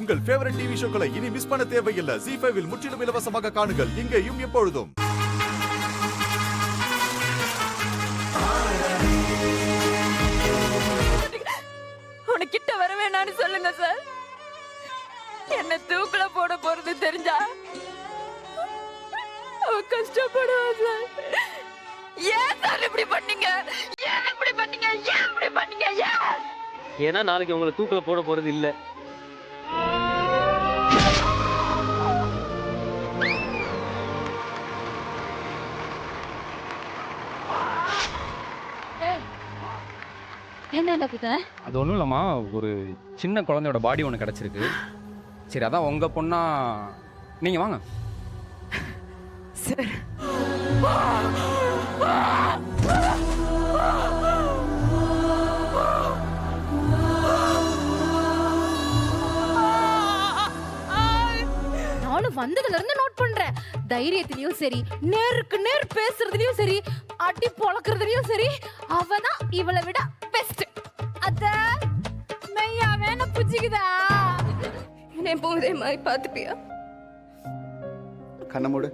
உங்கள் favourite TV ஷோக்களை இனி miss பண்ண தேவையில்லை. ZEE5 இல் முற்றிலும் இலவசமாக காணுங்கள். இங்கேயும் எப்பொழுதும். கிட்ட வர வேணான்னு சொல்லுங்க சார். என்ன தூக்குல போட போறது தெரிஞ்சா அவ கஷ்டப்படுவா சார். ஏன் சார் இப்படி பண்ணீங்க? ஏன் இப்படி பண்ணீங்க? ஏன் இப்படி பண்ணீங்க? ஏன்னா நாளைக்கு உங்களை தூக்குல போட போறது இல்ல. அது ஒன்றும் இல்லைம்மா, ஒரு சின்ன குழந்தையோட பாடி ஒன்று கிடச்சிருக்கு. சரி, அதான் உங்கள் பொண்ணா நீங்கள் வாங்க. சார் நானும் வந்ததுல இருந்து நோட் பண்றேன். தைரியத்திலயும் சரி, நேருக்கு நேர் பேசுறதுலயும் சரி, அடி பொளக்குறதுலயும் சரி, அவதான் இவளை விட பெஸ்ட். அத மெய்யா வேணா புடிச்சுக்குதா? என்ன போதே மாதிரி பாத்துப்பியா? கண்ண மூடு.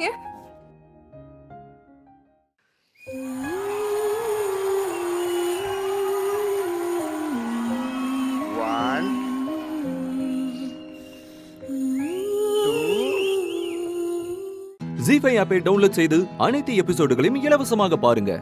ஏன் ZEE5 ஆப்பை டவுன்லோட் செய்து அனைத்து எபிசோடுகளையும் இலவசமாக பாருங்க.